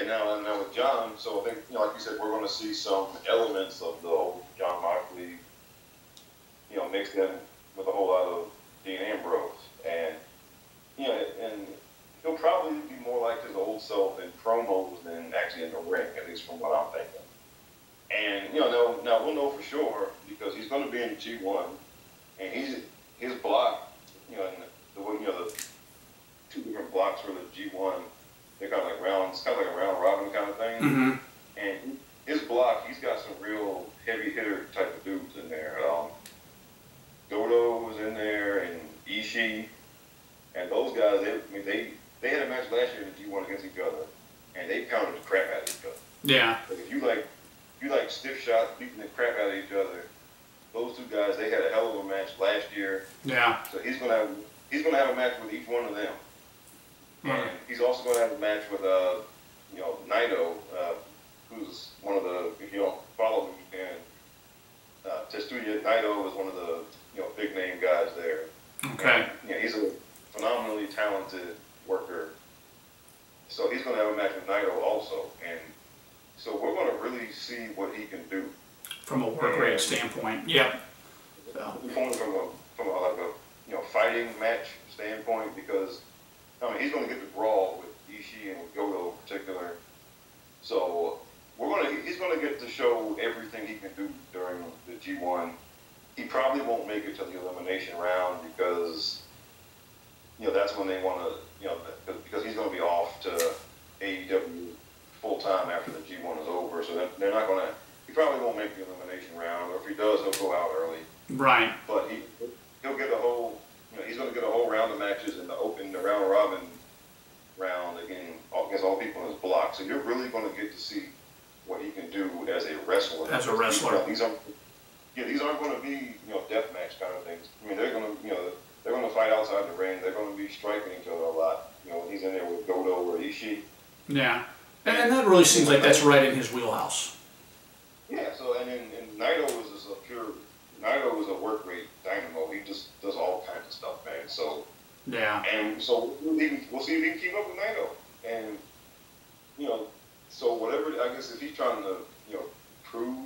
now with Jon, so I think, like you said, we're going to see some elements of the old Jon Moxley, mixed in with a whole lot of Dean Ambrose. And, and he'll probably be more like his old self in promos than actually in the ring, at least from what I'm thinking. And, now we'll know for sure because he's going to be in G1, and his block, and the two different blocks for the G1, they're kind of like rounds, kind of like a round robin kind of thing. Mm-hmm. And his block, he's got some real heavy hitter type of dudes in there. Dodo was in there, and Ishii, and those guys. They had a match last year in the G1 against each other, and they pounded the crap out of each other. Yeah. Like if you like stiff shots, beating the crap out of each other. Those two guys, they had a hell of a match last year. Yeah. So he's gonna have a match with each one of them. And he's also going to have a match with, Naito, who's one of the, if you don't follow him, you can, Tetsuya Naito is one of the, big name guys there. Okay. And, he's a phenomenally talented worker. So he's going to have a match with Naito also. And so we're going to really see what he can do. From a work rate standpoint, yep. So. From a fighting match standpoint, because he's going to get the brawl with Ishii and with Goto in particular. So he's going to get to show everything he can do during the G1. He probably won't make it to the elimination round because, that's when they want to, because he's going to be off to AEW full time after the G1 is over. So they're not going to, he probably won't make the elimination round, or if he does, he'll go out early. Right. But he'll get a whole, he's going to get a whole round of matches in the round robin round against all people in his block. So you're really going to get to see what he can do as a wrestler. As a wrestler. These aren't going to be death match kind of things. I mean, they're going to fight outside the ring. They're going to be striking each other a lot. When he's in there with Goto or Ishii. Yeah, and that really seems like that's right in his wheelhouse. Yeah. So and Naito was a work rate dynamo. He just does all kinds of stuff, man. So yeah. And so we'll see if he can keep up with Naito. And so whatever, I guess if he's trying to prove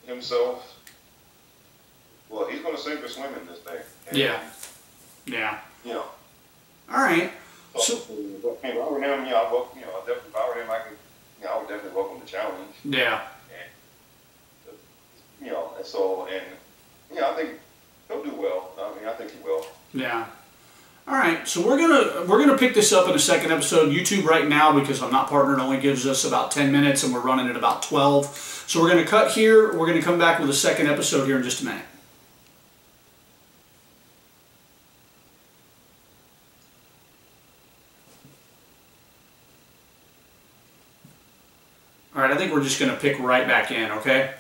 himself, well, he's going to sink or swim in this thing. And, yeah. All right. So if I were him, if I were him, I would definitely welcome the challenge. Yeah. And I think he'll do well. I think he will. Yeah. All right, so we're gonna pick this up in a second episode. YouTube right now, because I'm not partnered, only gives us about 10 minutes, and we're running at about 12. So we're gonna cut here. We're gonna come back with a second episode here in just a minute. All right, I think we're just gonna pick right back in. Okay.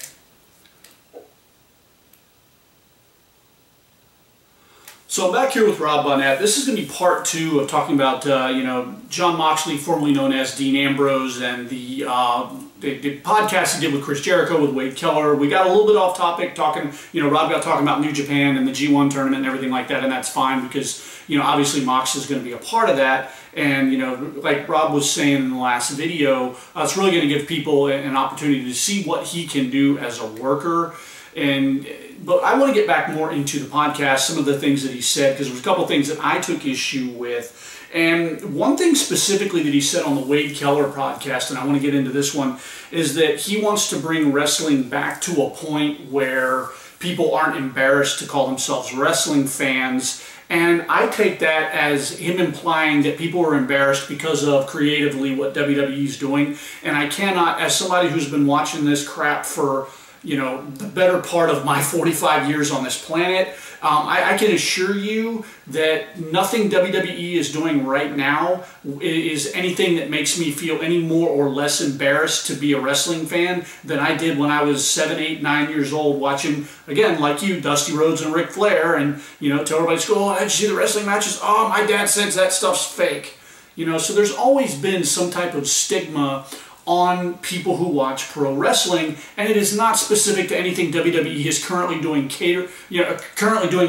So I'm back here with Rob Bonnet. This is going to be part 2 of talking about, Jon Moxley, formerly known as Dean Ambrose, and the podcast he did with Chris Jericho, with Wade Keller. We got a little bit off topic talking, Rob got talking about New Japan and the G1 tournament and everything like that, and that's fine because, obviously Mox is going to be a part of that. And, like Rob was saying in the last video, it's really going to give people an opportunity to see what he can do as a worker. But I want to get back more into the podcast, some of the things that he said, because there was a couple of things that I took issue with. And one thing specifically that he said on the Wade Keller podcast, and I want to get into this one, is that he wants to bring wrestling back to a point where people aren't embarrassed to call themselves wrestling fans. And I take that as him implying that people are embarrassed because of creatively what WWE is doing. And I cannot, as somebody who's been watching this crap for the better part of my 45 years on this planet, I can assure you that nothing WWE is doing right now is anything that makes me feel any more or less embarrassed to be a wrestling fan than I did when I was 7, 8, 9 years old watching, again, like you, Dusty Rhodes and Ric Flair, and, tell everybody, oh, did you see the wrestling matches? Oh, my dad says that stuff's fake. So there's always been some type of stigma on people who watch pro wrestling, and it is not specific to anything WWE is currently doing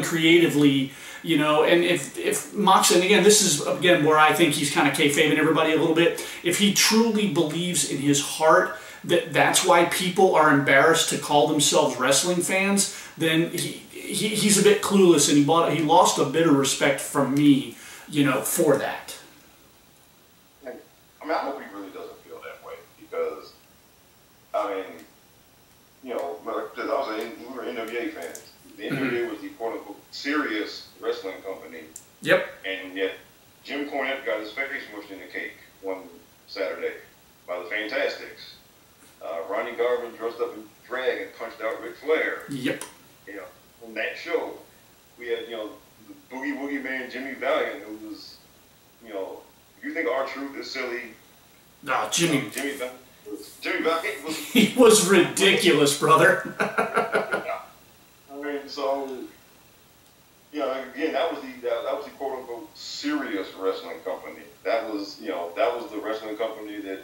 creatively You know, and if Moxley, and again, this is again where I think he's kind of kayfabing everybody a little bit. If he truly believes in his heart that that's why people are embarrassed to call themselves wrestling fans, then he's a bit clueless, and he lost a bit of respect from me, you know, for that. I mean, I hope he really doesn't feel that way because, I mean, you know, we were NWA fans. The NWA was the quote-unquote serious wrestling company. Yep. And yet, Jim Cornette got his face mushed in the cake one Saturday by the Fantastics. Ronnie Garvin dressed up in drag and punched out Ric Flair. Yep. You know, on that show, we had, you know, the Boogie Woogie Man Jimmy Valiant, who was, you know, if you think R-Truth is silly, no, Jimmy Valiant was... He was ridiculous, brother. I mean, so, you know, again, that was the quote-unquote serious wrestling company. That was, you know, that was the wrestling company that,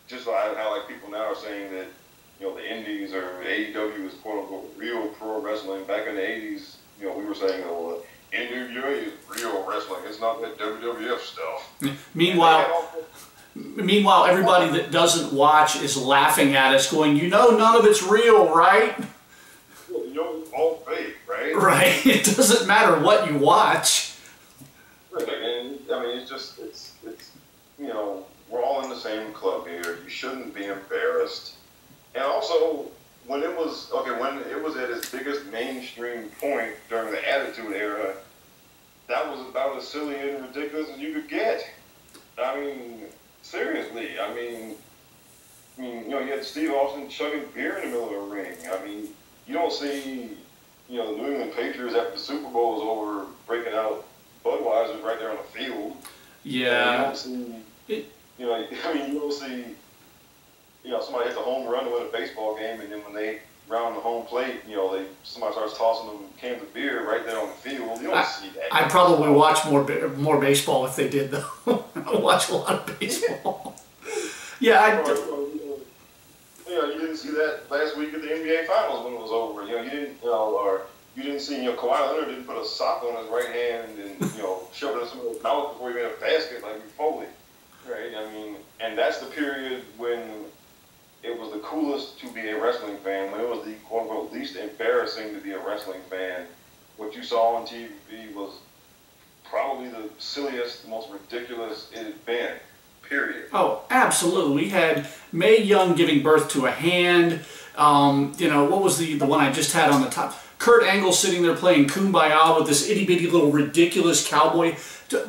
just like how like people now are saying that, you know, the Indies or AEW is quote-unquote real pro wrestling. Back in the 80s, you know, we were saying, oh, NWA is real wrestling. It's not that WWF stuff. Meanwhile, everybody that doesn't watch is laughing at us going, you know, none of it's real, right? Well, you know, it's all fake, right? Right. It doesn't matter what you watch. Right. And, I mean, it's you know, we're all in the same club here. You shouldn't be embarrassed. And also, when it was at its biggest mainstream point during the Attitude Era, that was about as silly and ridiculous as you could get. I mean, seriously. I mean, you know, you had Steve Austin chugging beer in the middle of the ring. I mean, you don't see, you know, the New England Patriots after the Super Bowl is over breaking out Budweiser right there on the field. Yeah. You don't see, you know, I mean, you don't see, you know, somebody hits a home run to win a baseball game, and then when they round the home plate, you know, somebody starts tossing them cans of beer right there on the field. You don't see that. I'd probably watch more baseball if they did, though. I watch a lot of baseball. Yeah, you know, you didn't see that last week at the NBA Finals when it was over. You know, you didn't see, you know, Kawhi Leonard didn't put a sock on his right hand and, you know, shove it in somebody's mouth before he made a basket like Mick Foley. Right? I mean, and that's the period when it was the coolest to be a wrestling fan, when it was the quote-unquote least embarrassing to be a wrestling fan. What you saw on TV was probably the silliest, most ridiculous it had been, period. Oh, absolutely. We had Mae Young giving birth to a hand. You know, what was the one I just had on the top? Kurt Angle sitting there playing Kumbaya with this itty-bitty little ridiculous cowboy.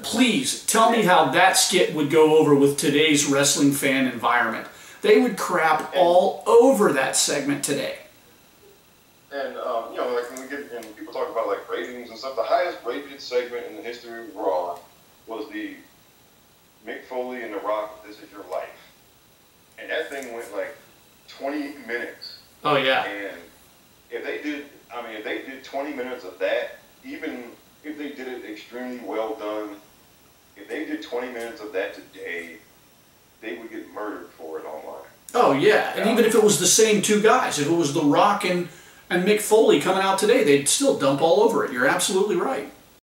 Please, tell me how that skit would go over with today's wrestling fan environment. They would crap all over that segment today. And, you know, like when we get, and people talk about like ratings and stuff, the highest rated segment in the history of Raw was the Mick Foley and The Rock, This Is Your Life. And that thing went like 20 minutes. Oh, yeah. And if they did 20 minutes of that, even if they did it extremely well done, if they did 20 minutes of that today, they would get murdered for it online. Oh, yeah. And even if it was the same two guys, if it was The Rock and Mick Foley coming out today, they'd still dump all over it. You're absolutely right.